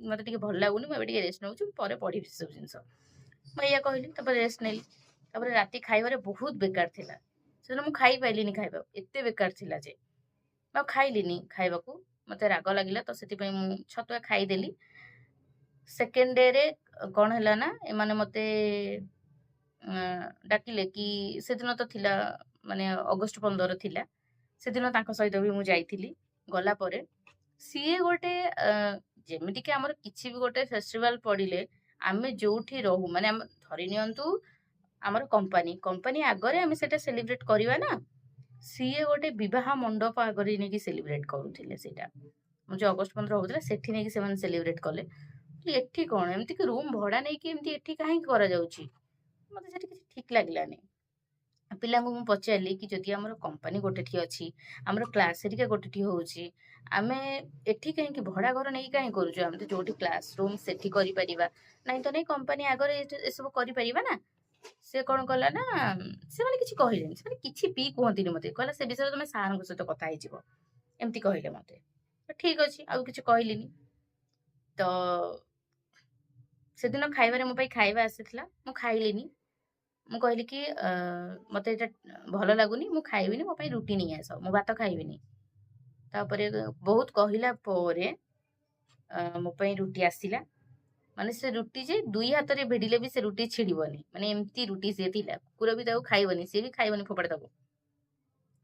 ମୋତେ ଟିକେ ଭଲ ଲାଗୁନି, ମୁଁ ଏବେ ଟିକେ ରେଷ୍ଟ ନେଉଛି, ମୁଁ ପରେ ପଢ଼ିବି ସେସବୁ ଜିନିଷ। ମୁଁ ଏଇଆ କହିଲି, ତାପରେ ରେଷ୍ଟ ନେଲି। ତାପରେ ରାତି ଖାଇବାରେ ବହୁତ ବେକାର ଥିଲା। ସେଦିନ ମୁଁ ଖାଇପାରିଲିନି, ଖାଇବା ଏତେ ବେକାର ଥିଲା ଯେ ମୁଁ ଆଉ ଖାଇଲିନି ଖାଇବାକୁ। ମୋତେ ରାଗ ଲାଗିଲା, ତ ସେଥିପାଇଁ ମୁଁ ଛତୁଆ ଖାଇଦେଲି। ସେକେଣ୍ଡ ଡେରେ କ'ଣ ହେଲା ନା, ଏମାନେ ମୋତେ ଡାକିଲେ କି ସେଦିନ ତ ଥିଲା ମାନେ ଅଗଷ୍ଟ 15 ଥିଲା। ସେଦିନ ତାଙ୍କ ସହିତ ବି ମୁଁ ଯାଇଥିଲି। ଗଲା ପରେ ସିଏ ଗୋଟେ ଯେମିତିକି ଆମର କିଛି ବି ଗୋଟେ ଫେଷ୍ଟିଭାଲ ପଡ଼ିଲେ ଆମେ ଯୋଉଠି ରହୁ, ମାନେ ଆମେ ଧରି ନିଅନ୍ତୁ ଆମର କମ୍ପାନୀ ଆଗରେ ଆମେ ସେଟା ସେଲିବ୍ରେଟ କରିବା ନା। ସିଏ ଗୋଟେ ବିବାହ ମଣ୍ଡପ ଆଗରେ ନେଇକି ସେଲିବ୍ରେଟ କରୁଥିଲେ ସେଇଟା। ଯୋଉ ଅଗଷ୍ଟ 15 ହଉଥିଲା ସେଠି ନେଇକି ସେମାନେ ସେଲିବ୍ରେଟ କଲେ। ଏଠି କ'ଣ ଏମିତି କି ରୁମ୍ ଭଡ଼ା ନେଇକି ଏମିତି ଏଠି କାହିଁକି କରାଯାଉଛି? ମୋତେ ସେଠି କିଛି ଠିକ୍ ଲାଗିଲାନି। ପିଲାଙ୍କୁ ମୁଁ ପଚାରିଲି କି ଯଦି ଆମର କମ୍ପାନୀ ଗୋଟେଠି ଅଛି, ଆମର କ୍ଲାସ୍ ହେରିକା ଗୋଟେଠି ହଉଛି, ଆମେ ଏଠି କାହିଁକି ଭଡ଼ା ଘର ନେଇକି କାହିଁ କରୁଛୁ? ଆମେ ତ ଯୋଉଠି କ୍ଲାସ୍ ରୁମ୍ ସେଠି କରିପାରିବା, ନାଇଁ ତ ନାଇଁ କମ୍ପାନୀ ଆଗରେ ଏସବୁ କରିପାରିବା ନା। ସେ କ'ଣ କଲା ନା, ସେମାନେ କିଛି କହିଲେନି, ସେମାନେ କିଛି ବି କୁହନ୍ତିନି ମୋତେ। କହିଲା ସେ ବିଷୟରେ ତମେ ସାରଙ୍କ ସହିତ କଥା ହେଇଯିବ, ଏମିତି କହିଲେ ମୋତେ। ଠିକ୍ ଅଛି, ଆଉ କିଛି କହିଲିନି। ତ ସେଦିନ ଖାଇବାରେ ମୋ ପାଇଁ ଖାଇବା ଆସିଥିଲା, ମୁଁ ଖାଇଲିନି। ମୁଁ କହିଲି କି ମୋତେ ଏଇଟା ଭଲ ଲାଗୁନି, ମୁଁ ଖାଇବିନି, ମୋ ପାଇଁ ରୁଟି ନେଇ ଆସ, ମୁଁ ଭାତ ଖାଇବିନି। ତାପରେ ବହୁତ କହିଲା ପରେ ମୋ ପାଇଁ ରୁଟି ଆସିଲା। ମାନେ ସେ ରୁଟି ଯେ 2 ହାତରେ ଭିଡ଼ିଲେ ବି ସେ ରୁଟି ଛିଡ଼ିବନି, ମାନେ ଏମିତି ରୁଟି ସିଏ ଥିଲା। କୁକୁର ବି ତାକୁ ଖାଇବନି, ସିଏ ବି ଖାଇବନି, ଫୋପାଡ଼ି ଦବ,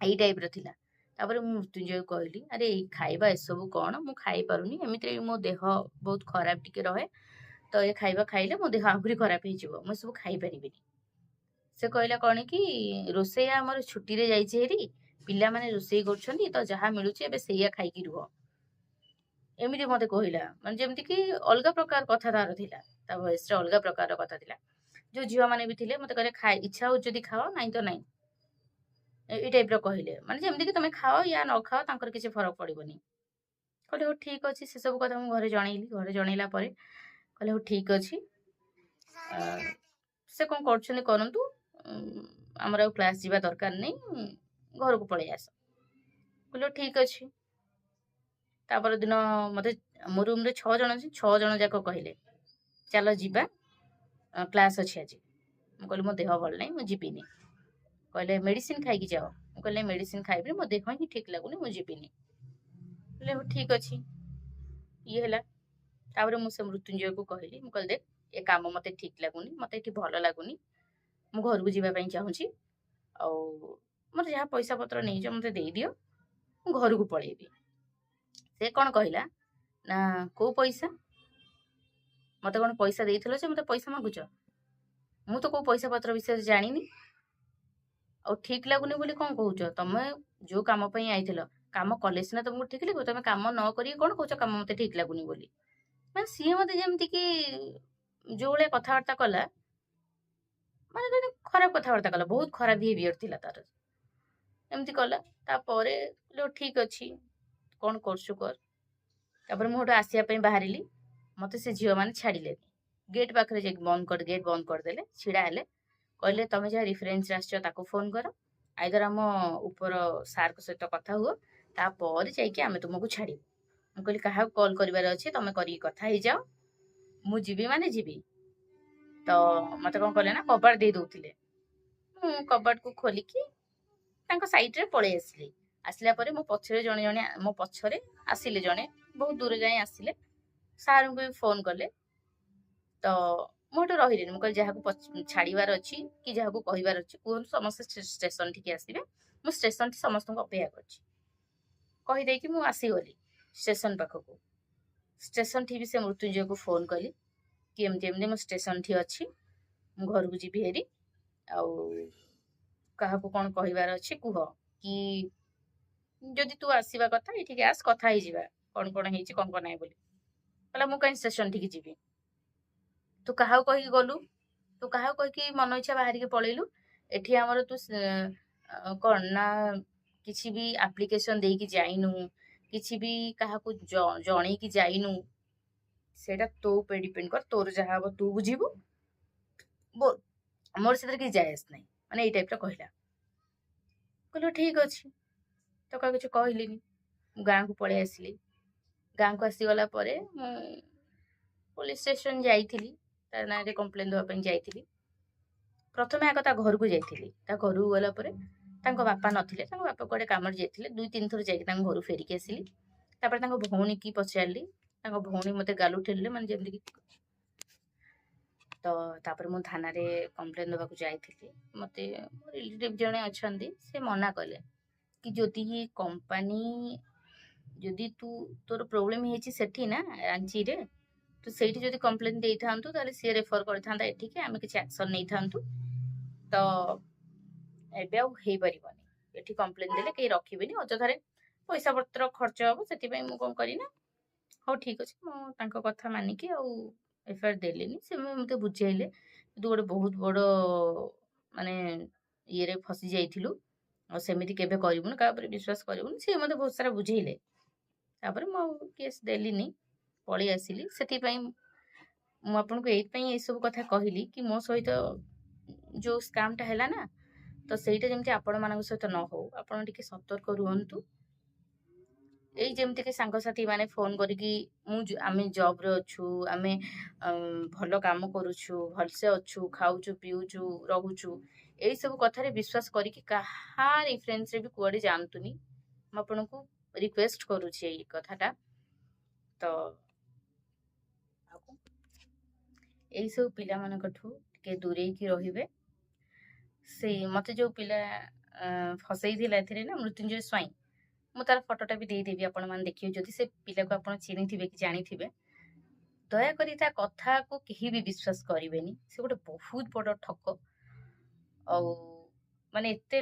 ଏଇ ଟାଇପ୍‌ର ଥିଲା। ତାପରେ ମୁଁ ମୃତ୍ୟୁଞ୍ଜୟକୁ କହିଲି, ଆରେ ଏଇ ଖାଇବା ଏସବୁ କ'ଣ? ମୁଁ ଖାଇପାରୁନି, ଏମିତିରେ ବି ମୋ ଦେହ ବହୁତ ଖରାପ ଟିକେ ରହେ। ତ ଏ ଖାଇବା ଖାଇଲେ ମୋ ଦେହ ଆହୁରି ଖରାପ ହେଇଯିବ, ମୁଁ ଏସବୁ ଖାଇପାରିବିନି। ସେ କହିଲା କ'ଣ କି ରୋଷେଇଆ ଆମର ଛୁଟିରେ ଯାଇଛି ହେରି, ପିଲାମାନେ ରୋଷେଇ କରୁଛନ୍ତି, ତ ଯାହା ମିଳୁଛି ଏବେ ସେଇଆ ଖାଇକି ରୁହ। ଏମିତି ମୋତେ କହିଲା, ମାନେ ଯେମିତିକି ଅଲଗା ପ୍ରକାର କଥା ତାର ଥିଲା, ତା ଭଏସ୍‌ରେ ଅଲଗା ପ୍ରକାରର କଥା ଥିଲା। ଯୋଉ ଝିଅମାନେ ବି ଥିଲେ ମୋତେ କହିଲେ ଇଚ୍ଛା ହଉଛି ଯଦି ଖାଅ, ନାଇଁ ତ ନାଇଁ। ଏଇ ଟାଇପ୍‌ର କହିଲେ, ମାନେ ଯେମିତିକି ତମେ ଖାଅ ୟା ନ ଖାଅ ତାଙ୍କର କିଛି ଫରକ ପଡ଼ିବନି। କହିଲେ ହଉ ଠିକ୍ ଅଛି, ସେସବୁ କଥା ମୁଁ ଘରେ ଜଣେଇଲି। ଘରେ ଜଣେଇଲା ପରେ କହିଲେ ହଉ ଠିକ୍ ଅଛି, ଆ, ସେ କ'ଣ କରୁଛନ୍ତି କରନ୍ତୁ, ଆମର ଆଉ କ୍ଲାସ୍ ଯିବା ଦରକାର ନାହିଁ, ଘରକୁ ପଳେଇ ଆସ। କହିଲେ ହଉ ଠିକ୍ ଅଛି। ତାପର ଦିନ ମୋତେ ମୋ ରୁମ୍‌ରେ 6 ଜଣ ଅଛି, 6 ଜଣ ଯାକ କହିଲେ ଚାଲ ଯିବା, କ୍ଲାସ୍ ଅଛି ଆଜି। ମୁଁ କହିଲି ମୋ ଦେହ ଭଲ ନାହିଁ, ମୁଁ ଯିବିନି। କହିଲେ ମେଡ଼ିସିନ୍ ଖାଇକି ଯାଅ। ମୁଁ କହିଲି ମେଡ଼ିସିନ୍ ଖାଇବିନି, ମୋ ଦେହ ହିଁ ଠିକ୍ ଲାଗୁନି, ମୁଁ ଯିବିନି। କହିଲେ ହଉ ଠିକ୍ ଅଛି। ଇଏ ହେଲା। ତାପରେ ମୁଁ ସେ ମୃତ୍ୟୁଞ୍ଜୟକୁ କହିଲି, ମୁଁ କହିଲି ଦେଖ ଏ କାମ ମତେ ଠିକ ଲାଗୁନି, ମତେ ଏଠି ଭଲ ଲାଗୁନି, ମୁଁ ଘରକୁ ଯିବା ପାଇଁ ଚାହୁଁଛି, ଆଉ ମତେ ଯାହା ପଇସା ପତ୍ର ନେଇଛ ମତେ ଦେଇଦିଅ, ମୁଁ ଘରକୁ ପଳେଇବି। ସେ କ'ଣ କହିଲା ନା କୋଉ ପଇସା, ମତେ କ'ଣ ପଇସା ଦେଇଥିଲ ଯେ ମତେ ପଇସା ମାଗୁଛ? ମୁଁ ତ କୋଉ ପଇସା ପତ୍ର ବିଷୟରେ ଜାଣିନି, ଆଉ ଠିକ ଲାଗୁନି ବୋଲି କ'ଣ କହୁଛ? ତମେ ଯୋଉ କାମ ପାଇଁ ଆଇଥିଲ କାମ କଲେ ସିନା ତମକୁ ଠିକ ଲାଗିବ, ତମେ କାମ ନ କରିକି କ'ଣ କହୁଛ କାମ ମତେ ଠିକ ଲାଗୁନି ବୋଲି। ମାନେ ସିଏ ମତେ ଯେମିତି କି ଯୋଉ ଭଳିଆ କଥାବାର୍ତ୍ତା କଲା, ମାନେ ଖରାପ କଥାବାର୍ତ୍ତା କଲା, ବହୁତ ଖରାପ ବିହେଭିୟର ଥିଲା ତାର। ଏମିତି କଲା। ତାପରେ ଠିକ ଅଛି କ'ଣ କରୁଛୁ କର। ତାପରେ ମୁଁ ସେଠୁ ଆସିବା ପାଇଁ ବାହାରିଲି, ମତେ ସେ ଝିଅ ମାନେ ଛାଡ଼ିଲେନି। ଗେଟ୍ ପାଖରେ ଯାଇକି ଗେଟ୍ ବନ୍ଦ କରିଦେଲେ, ଛିଡ଼ା ହେଲେ, କହିଲେ ତମେ ଯାହା ରେଫରେନ୍ସରେ ଆସିଛ ତାକୁ ଫୋନ କର, ଆଇଦର ଆମ ଉପର ସାର୍ଙ୍କ ସହିତ କଥା ହୁଅ, ତାପରେ ଯାଇକି ଆମେ ତୁମକୁ ଛାଡ଼ିବୁ। ମୁଁ କହିଲି କାହାକୁ କଲ୍ କରିବାର ଅଛି, ତମେ କରିକି କଥା ହେଇଯାଅ, ମୁଁ ଯିବି ମାନେ ଯିବି। ତ ମତେ କ'ଣ କଲେ ନା କବାଟ ଦେଇ ଦଉଥିଲେ, ମୁଁ କବାଟକୁ ଖୋଲିକି ତାଙ୍କ ସାଇଡରେ ପଳେଇ ଆସିଲି। ଆସିଲା ପରେ ମୋ ପଛରେ ଆସିଲେ ଜଣେ, ବହୁତ ଦୂର ଯାଏଁ ଆସିଲେ, ସାର୍ଙ୍କୁ ବି ଫୋନ କଲେ। ତ ମୁଁ ଏଠୁ ରହିଲିନି, ମୁଁ କହିଲି ଯାହାକୁ ଛାଡ଼ିବାର ଅଛି କି ଯାହାକୁ କହିବାର ଅଛି କୁହନ୍ତୁ, ସମସ୍ତେ ଷ୍ଟେସନ ଠିକି ଆସିବେ, ମୁଁ ଷ୍ଟେସନଠି ସମସ୍ତଙ୍କୁ ଅପେକ୍ଷା କରିଛି କହିଦେଇକି ମୁଁ ଆସିଗଲି ଷ୍ଟେସନ ପାଖକୁ। ଷ୍ଟେସନଠି ବି ସେ ମୃତ୍ୟୁଞ୍ଜୟକୁ ଫୋନ କଲି କି ଏମିତି ଏମିତି ମୁଁ ଷ୍ଟେସନଠି ଅଛି, ମୁଁ ଘରକୁ ଯିବି ହେରି, ଆଉ କାହାକୁ କ'ଣ କହିବାର ଅଛି କୁହ, କି ଯଦି ତୁ ଆସିବା କଥା ଏଠିକି ଆସ, କଥା ହେଇଯିବା କ'ଣ କ'ଣ ହେଇଛି କ'ଣ କ'ଣ ନାହିଁ ବୋଲି। କହିଲା ମୁଁ କାହିଁ ଷ୍ଟେସନ ଠିକି ଯିବି, ତୁ କାହାକୁ କହିକି ଗଲୁ, ତୁ କାହାକୁ କହିକି ମନ ଇଚ୍ଛା ବାହାରିକି ପଳେଇଲୁ? ଏଠି ଆମର ତୁ କ'ଣ ନା କିଛି ବି ଆପ୍ଲିକେସନ ଦେଇକି ଯାଇନୁ, କିଛି ବି କାହାକୁ ଜଣେଇକି ଯାଇନୁ, ସେଇଟା ତୋ ଉପରେ ଡିପେଣ୍ଡ କର, ତୋର ଯାହା ହବ ତୁ ବୁଝିବୁ, ମୋର ସେଥିରେ କିଛି ଯାଏ ଆସ ନାହିଁ, ମାନେ ଏଇ ଟାଇପର କହିଲା। କହିଲ ଠିକ ଅଛି, ତ କାହା କିଛି କହିଲିନି। ମୁଁ ଗାଁକୁ ପଳେଇ ଆସିଲି। ଗାଁକୁ ଆସିଗଲା ପରେ ମୁଁ ପୋଲିସ ଷ୍ଟେସନ ଯାଇଥିଲି, ତା ନାଁରେ କମ୍ପ୍ଲେନ ଦେବା ପାଇଁ ଯାଇଥିଲି। ପ୍ରଥମେ ଆଗ ତା ଘରକୁ ଯାଇଥିଲି। ତା ଘରକୁ ଗଲା ପରେ ତାଙ୍କ ବାପା ନଥିଲେ, ତାଙ୍କ ବାପା କୁଆଡ଼େ କାମରେ ଯାଇଥିଲେ। 2-3 ଥର ଯାଇକି ତାଙ୍କ ଘରୁ ଫେରିକି ଆସିଲି। ତାପରେ ତାଙ୍କ ଭଉଣୀକି ପଚାରିଲି, ତାଙ୍କ ଭଉଣୀ ମତେ ଗାଲୁ ଠେଲିଲେ, ମାନେ ଯେମିତିକି। ତ ତାପରେ ମୁଁ ଥାନାରେ କମ୍ପ୍ଲେନ ଦେବାକୁ ଯାଇଥିଲି। ମତେ ରିଲେଟିଭ ଜଣେ ଅଛନ୍ତି, ସେ ମନା କଲେ କି ଯଦି ତୋର ପ୍ରୋବ୍ଲେମ ହେଇଛି ସେଠି ନା ରାଞ୍ଚିରେ, ତୁ ସେଇଠି ଯଦି କମ୍ପ୍ଲେନ ଦେଇଥାନ୍ତୁ ତାହେଲେ ସିଏ ରେଫର କରିଥାନ୍ତା ଏଠିକି, ଆମେ କିଛି ଆକ୍ସନ ନେଇଥାନ୍ତୁ। ତ ଏବେ ଆଉ ହେଇପାରିବନି, ଏଠି କମ୍ପ୍ଲେନ ଦେଲେ କେହି ରଖିବେନି, ଅଯଥାରେ ପଇସା ପତ୍ର ଖର୍ଚ୍ଚ ହବ। ସେଥିପାଇଁ ମୁଁ କ'ଣ କରିନା, ହଉ ଠିକ ଅଛି, ମୁଁ ତାଙ୍କ କଥା ମାନିକି ଆଉ ଏଫଆଇଆର ଦେଲିନି। ସେମାନେ ମତେ ବୁଝେଇଲେ ତୁ ଗୋଟେ ବହୁତ ବଡ଼ ମାନେ ଇଏରେ ଫସି ଯାଇଥିଲୁ, ଆଉ ସେମିତି କେବେ କରିବୁନି, କାହା ଉପରେ ବିଶ୍ୱାସ କରିବୁନି, ସିଏ ମତେ ବହୁତ ସାରା ବୁଝେଇଲେ। ତାପରେ ମୁଁ ଆଉ କେସ୍ ଦେଲିନି, ପଳେଇ ଆସିଲି। ସେଥିପାଇଁ ମୁଁ ଆପଣଙ୍କୁ ଏଇଥିପାଇଁ ଏସବୁ କଥା କହିଲି କି ମୋ ସହିତ ଯୋଉ ସ୍କାମଟା ହେଲା ନା, ତ ସେଇଟା ଯେମିତି ଆପଣମାନଙ୍କ ସହିତ ନ ହଉ, ଆପଣ ଟିକେ ସତର୍କ ରୁହନ୍ତୁ। ଏଇ ଯେମିତିକି ସାଙ୍ଗସାଥି ମାନେ ଫୋନ କରିକି ଆମେ ଜବରେ ଅଛୁ, ଆମେ ଭଲ କାମ କରୁଛୁ, ଭଲସେ ଅଛୁ, ଖାଉଛୁ, ପିଉଛୁ, ରହୁଛୁ, ଏଇ ସବୁ କଥାରେ ବିଶ୍ୱାସ କରିକି କାହା ରେଫରେନ୍ସରେ ବି କୁଆଡ଼େ ଯାଆନ୍ତୁନି। ମୁଁ ଆପଣଙ୍କୁ ରିକ୍ୱେଷ୍ଟ କରୁଛି ଏଇ କଥାଟା। ତ ଏଇସବୁ ପିଲାମାନଙ୍କଠୁ ଟିକେ ଦୂରେଇକି ରହିବେ। ମତେ ଯୋଉ ପିଲା ଫସେଇଥିଲା ଏଥିରେ ନା, ମୃତ୍ୟୁଞ୍ଜୟ ସ୍ୱାଇଁ, ମୁଁ ତାର ଫଟୋଟା ବି ଦେଇଦେବି, ଆପଣମାନେ ଦେଖିବେ। ଯଦି ସେ ପିଲାକୁ ଆପଣ ଚିହ୍ନିଥିବେ କି ଜାଣିଥିବେ, ଦୟାକରି ତା କଥାକୁ କେହି ବି ବିଶ୍ୱାସ କରିବେନି। ସେ ଗୋଟେ ବହୁତ ବଡ଼ ଠକ, ଆଉ ମାନେ ଏତେ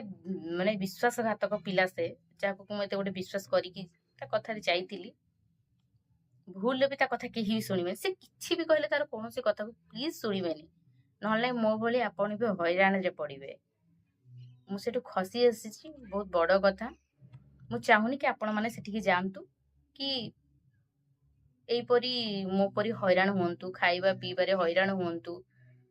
ମାନେ ବିଶ୍ୱାସଘାତକ ପିଲା ସେ, ଯାହାକୁ ମୁଁ ଏତେ ଗୋଟେ ବିଶ୍ୱାସ କରିକି ତା କଥାରେ ଯାଇଥିଲି। ଭୁଲରେ ବି ତା କଥା କେହି ବି ଶୁଣିବେନି। ସେ କିଛି ବି କହିଲେ ତାର କୌଣସି କଥାକୁ ପ୍ଲିଜ ଶୁଣିବେନି, ନହେଲେ ମୋ ଭଳି ଆପଣ ବି ହଇରାଣରେ ପଡ଼ିବେ। ମୁଁ ସେଠୁ ଖସି ଆସିଛି, ବହୁତ ବଡ଼ କଥା। ମୁଁ ଚାହୁଁନି କି ଆପଣମାନେ ସେଠିକି ଯାଆନ୍ତୁ, କି ଏଇପରି ମୋ ପରି ହଇରାଣ ହୁଅନ୍ତୁ, ଖାଇବା ପିଇବାରେ ହଇରାଣ ହୁଅନ୍ତୁ,